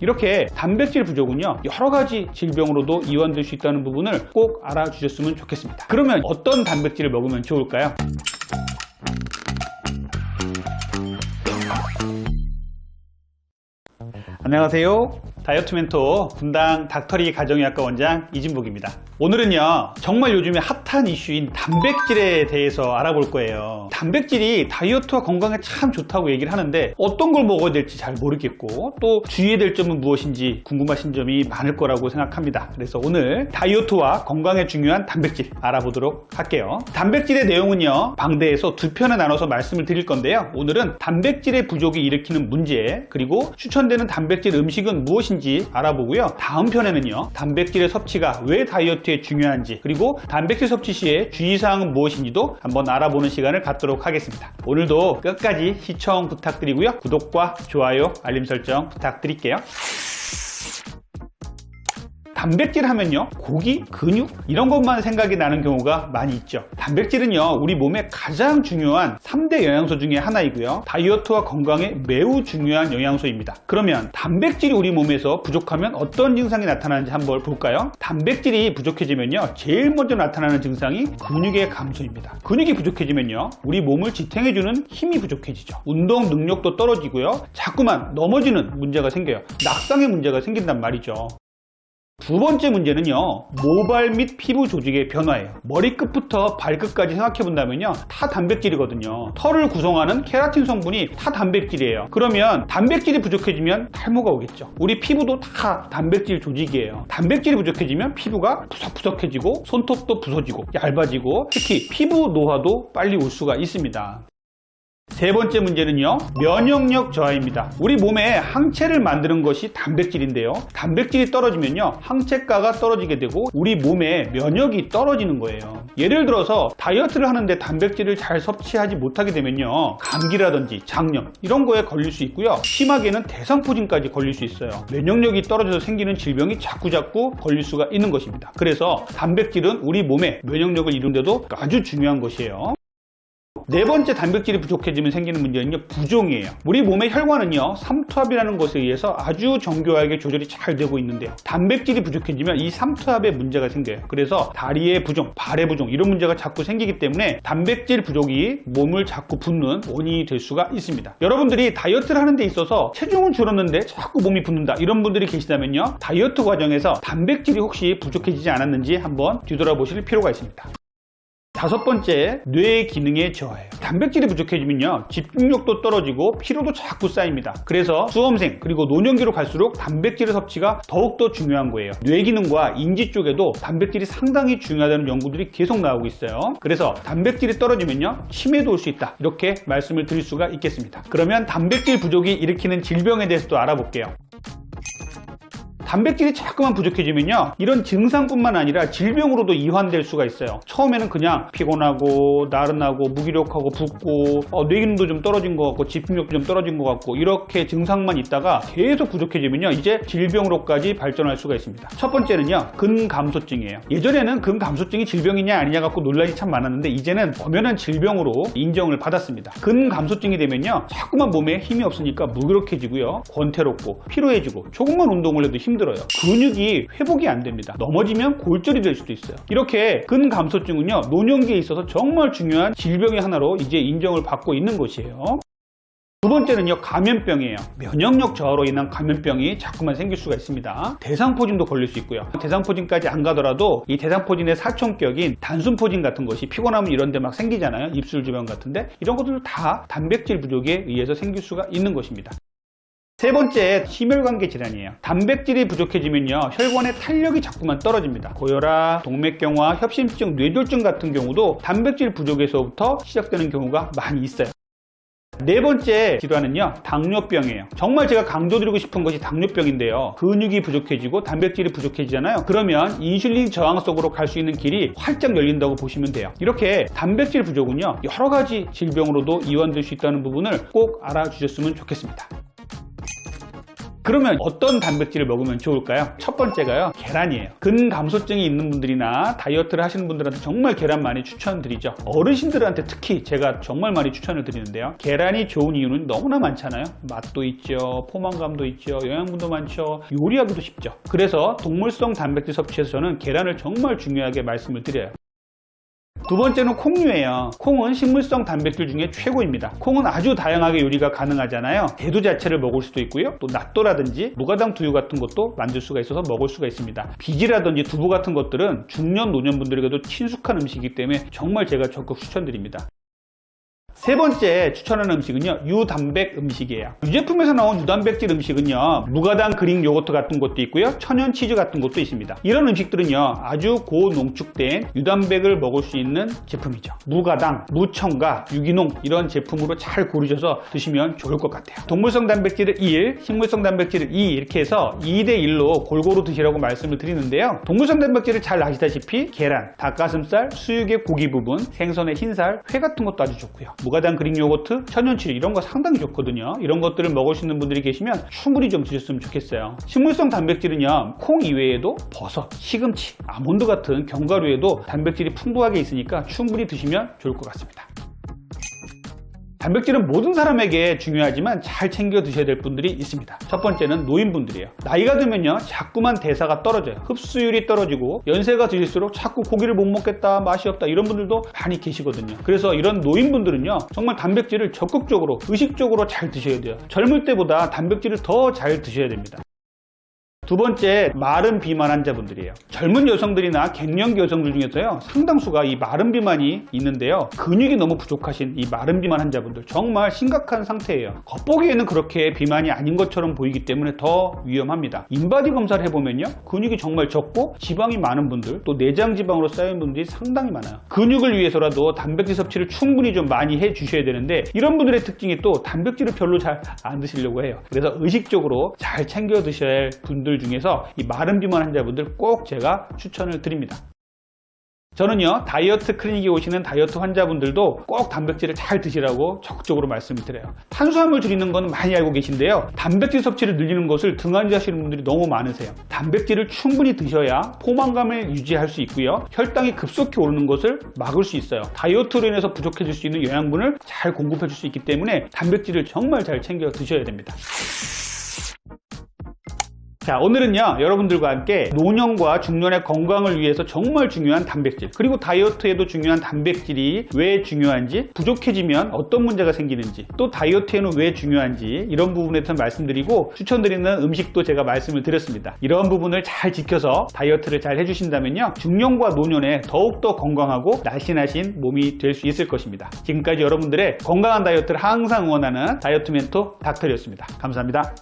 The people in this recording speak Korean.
이렇게 단백질 부족은요, 여러 가지 질병으로도 이완될 수 있다는 부분을 꼭 알아주셨으면 좋겠습니다. 그러면 어떤 단백질을 먹으면 좋을까요? 안녕하세요. 다이어트 멘토 분당 닥터리 가정의학과 원장 이진복입니다. 오늘은요, 정말 요즘에 핫한 이슈인 단백질에 대해서 알아볼 거예요. 단백질이 다이어트와 건강에 참 좋다고 얘기를 하는데 어떤 걸 먹어야 될지 잘 모르겠고 또 주의해야 될 점은 무엇인지 궁금하신 점이 많을 거라고 생각합니다. 그래서 오늘 다이어트와 건강에 중요한 단백질 알아보도록 할게요. 단백질의 내용은요, 방대에서 두 편에 나눠서 말씀을 드릴 건데요. 오늘은 단백질의 부족이 일으키는 문제, 그리고 추천되는 단백질 음식은 무엇인지 알아보고요. 다음 편에는요, 단백질의 섭취가 왜 다이어트에 중요한지, 그리고 단백질 섭취 시에 주의사항은 무엇인지도 한번 알아보는 시간을 갖도록 하겠습니다. 오늘도 끝까지 시청 부탁드리고요. 구독과 좋아요, 알림 설정 부탁드릴게요. 단백질 하면요, 고기, 근육 이런 것만 생각이 나는 경우가 많이 있죠. 단백질은요, 우리 몸에 가장 중요한 3대 영양소 중에 하나이고요, 다이어트와 건강에 매우 중요한 영양소입니다. 그러면 단백질이 우리 몸에서 부족하면 어떤 증상이 나타나는지 한번 볼까요? 단백질이 부족해지면요, 제일 먼저 나타나는 증상이 근육의 감소입니다. 근육이 부족해지면요, 우리 몸을 지탱해주는 힘이 부족해지죠. 운동 능력도 떨어지고요, 자꾸만 넘어지는 문제가 생겨요. 낙상의 문제가 생긴단 말이죠. 두 번째 문제는요, 모발 및 피부 조직의 변화예요. 머리끝부터 발끝까지 생각해 본다면요, 다 단백질이거든요. 털을 구성하는 케라틴 성분이 다 단백질이에요. 그러면 단백질이 부족해지면 탈모가 오겠죠. 우리 피부도 다 단백질 조직이에요. 단백질이 부족해지면 피부가 푸석푸석해지고 손톱도 부서지고 얇아지고 특히 피부 노화도 빨리 올 수가 있습니다. 세 번째 문제는요, 면역력 저하입니다. 우리 몸에 항체를 만드는 것이 단백질인데요, 단백질이 떨어지면요, 항체가가 떨어지게 되고 우리 몸의 면역이 떨어지는 거예요. 예를 들어서 다이어트를 하는데 단백질을 잘 섭취하지 못하게 되면요, 감기라든지 장염 이런 거에 걸릴 수 있고요, 심하게는 대상포진까지 걸릴 수 있어요. 면역력이 떨어져서 생기는 질병이 자꾸자꾸 걸릴 수가 있는 것입니다. 그래서 단백질은 우리 몸의 면역력을 이루는데도 아주 중요한 것이에요. 네 번째 단백질이 부족해지면 생기는 문제는요, 부종이에요. 우리 몸의 혈관은요, 삼투압이라는 것에 의해서 아주 정교하게 조절이 잘 되고 있는데요, 단백질이 부족해지면 이 삼투압에 문제가 생겨요. 그래서 다리의 부종, 발의 부종 이런 문제가 자꾸 생기기 때문에 단백질 부족이 몸을 자꾸 붓는 원인이 될 수가 있습니다. 여러분들이 다이어트를 하는 데 있어서 체중은 줄었는데 자꾸 몸이 붓는다 이런 분들이 계시다면요, 다이어트 과정에서 단백질이 혹시 부족해지지 않았는지 한번 뒤돌아보실 필요가 있습니다. 다섯 번째, 뇌의 기능의 저하예요. 단백질이 부족해지면요, 집중력도 떨어지고 피로도 자꾸 쌓입니다. 그래서 수험생 그리고 노년기로 갈수록 단백질의 섭취가 더욱더 중요한 거예요. 뇌 기능과 인지 쪽에도 단백질이 상당히 중요하다는 연구들이 계속 나오고 있어요. 그래서 단백질이 떨어지면요, 치매도 올 수 있다 이렇게 말씀을 드릴 수가 있겠습니다. 그러면 단백질 부족이 일으키는 질병에 대해서도 알아볼게요. 단백질이 자꾸만 부족해지면요, 이런 증상뿐만 아니라 질병으로도 이환될 수가 있어요. 처음에는 그냥 피곤하고 나른하고 무기력하고 붓고 뇌기능도 좀 떨어진 것 같고 집중력도 좀 떨어진 것 같고 이렇게 증상만 있다가 계속 부족해지면요, 이제 질병으로까지 발전할 수가 있습니다. 첫 번째는요, 근감소증이에요. 예전에는 근감소증이 질병이냐 아니냐 갖고 논란이 참 많았는데 이제는 엄연한 질병으로 인정을 받았습니다. 근감소증이 되면요, 자꾸만 몸에 힘이 없으니까 무기력해지고요, 권태롭고 피로해지고 조금만 운동을 해도 힘들어요. 근육이 회복이 안 됩니다. 넘어지면 골절이 될 수도 있어요. 이렇게 근감소증은요, 노년기에 있어서 정말 중요한 질병의 하나로 이제 인정을 받고 있는 것이에요. 두 번째는요, 감염병이에요. 면역력 저하로 인한 감염병이 자꾸만 생길 수가 있습니다. 대상포진도 걸릴 수 있고요. 대상포진까지 안 가더라도 이 대상포진의 사촌격인 단순포진 같은 것이 피곤하면 이런 데 막 생기잖아요. 입술 주변 같은데 이런 것들 다 단백질 부족에 의해서 생길 수가 있는 것입니다. 세 번째, 심혈관계 질환이에요. 단백질이 부족해지면요, 혈관의 탄력이 자꾸만 떨어집니다. 고혈압, 동맥경화, 협심증, 뇌졸중 같은 경우도 단백질 부족에서부터 시작되는 경우가 많이 있어요. 네 번째 질환은요, 당뇨병이에요. 정말 제가 강조드리고 싶은 것이 당뇨병인데요, 근육이 부족해지고 단백질이 부족해지잖아요. 그러면 인슐린 저항 속으로 갈 수 있는 길이 활짝 열린다고 보시면 돼요. 이렇게 단백질 부족은요, 여러 가지 질병으로도 이완될 수 있다는 부분을 꼭 알아주셨으면 좋겠습니다. 그러면 어떤 단백질을 먹으면 좋을까요? 첫 번째가요, 계란이에요. 근감소증이 있는 분들이나 다이어트를 하시는 분들한테 정말 계란 많이 추천드리죠. 어르신들한테 특히 제가 정말 많이 추천을 드리는데요. 계란이 좋은 이유는 너무나 많잖아요. 맛도 있죠, 포만감도 있죠, 영양분도 많죠, 요리하기도 쉽죠. 그래서 동물성 단백질 섭취에서 저는 계란을 정말 중요하게 말씀을 드려요. 두 번째는 콩류예요. 콩은 식물성 단백질 중에 최고입니다. 콩은 아주 다양하게 요리가 가능하잖아요. 대두 자체를 먹을 수도 있고요, 또 낫또라든지 무가당 두유 같은 것도 만들 수가 있어서 먹을 수가 있습니다. 비지라든지 두부 같은 것들은 중년 노년분들에게도 친숙한 음식이기 때문에 정말 제가 적극 추천드립니다. 세 번째 추천하는 음식은요, 유단백 음식이에요. 유제품에서 나온 유단백질 음식은요, 무가당 그릭 요거트 같은 것도 있고요, 천연 치즈 같은 것도 있습니다. 이런 음식들은요, 아주 고농축된 유단백을 먹을 수 있는 제품이죠. 무가당, 무첨가, 유기농 이런 제품으로 잘 고르셔서 드시면 좋을 것 같아요. 동물성 단백질을 1, 식물성 단백질을 2 이렇게 해서 2대1로 골고루 드시라고 말씀을 드리는데요. 동물성 단백질을 잘 아시다시피 계란, 닭가슴살, 수육의 고기 부분, 생선의 흰살, 회 같은 것도 아주 좋고요. 무가당 그릭 요거트, 천연치즈 이런 거 상당히 좋거든요. 이런 것들을 먹을 수 있는 분들이 계시면 충분히 좀 드셨으면 좋겠어요. 식물성 단백질은요, 콩 이외에도 버섯, 시금치, 아몬드 같은 견과류에도 단백질이 풍부하게 있으니까 충분히 드시면 좋을 것 같습니다. 단백질은 모든 사람에게 중요하지만 잘 챙겨 드셔야 될 분들이 있습니다. 첫 번째는 노인분들이에요. 나이가 들면요, 자꾸만 대사가 떨어져요. 흡수율이 떨어지고 연세가 드실수록 자꾸 고기를 못 먹겠다, 맛이 없다 이런 분들도 많이 계시거든요. 그래서 이런 노인분들은요, 정말 단백질을 적극적으로 의식적으로 잘 드셔야 돼요. 젊을 때보다 단백질을 더 잘 드셔야 됩니다. 두 번째, 마른 비만 환자분들이에요. 젊은 여성들이나 갱년기 여성들 중에서요, 상당수가 이 마른 비만이 있는데요, 근육이 너무 부족하신 이 마른 비만 환자분들 정말 심각한 상태예요. 겉보기에는 그렇게 비만이 아닌 것처럼 보이기 때문에 더 위험합니다. 인바디 검사를 해보면요, 근육이 정말 적고 지방이 많은 분들, 또 내장 지방으로 쌓인 분들이 상당히 많아요. 근육을 위해서라도 단백질 섭취를 충분히 좀 많이 해 주셔야 되는데, 이런 분들의 특징이 또 단백질을 별로 잘 안 드시려고 해요. 그래서 의식적으로 잘 챙겨 드셔야 할 분들 중에서 이 마른 비만 환자분들 꼭 제가 추천을 드립니다. 저는요, 다이어트 클리닉에 오시는 다이어트 환자분들도 꼭 단백질을 잘 드시라고 적극적으로 말씀을 드려요. 탄수화물 줄이는 건 많이 알고 계신데요, 단백질 섭취를 늘리는 것을 등한시하시는 분들이 너무 많으세요. 단백질을 충분히 드셔야 포만감을 유지할 수 있고요, 혈당이 급속히 오르는 것을 막을 수 있어요. 다이어트로 인해서 부족해질 수 있는 영양분을 잘 공급해 줄 수 있기 때문에 단백질을 정말 잘 챙겨 드셔야 됩니다. 자, 오늘은요, 여러분들과 함께 노년과 중년의 건강을 위해서 정말 중요한 단백질, 그리고 다이어트에도 중요한 단백질이 왜 중요한지, 부족해지면 어떤 문제가 생기는지, 또 다이어트에는 왜 중요한지 이런 부분에 대해서 말씀드리고 추천드리는 음식도 제가 말씀을 드렸습니다. 이런 부분을 잘 지켜서 다이어트를 잘 해주신다면요, 중년과 노년에 더욱더 건강하고 날씬하신 몸이 될 수 있을 것입니다. 지금까지 여러분들의 건강한 다이어트를 항상 응원하는 다이어트 멘토 닥터리였습니다. 감사합니다.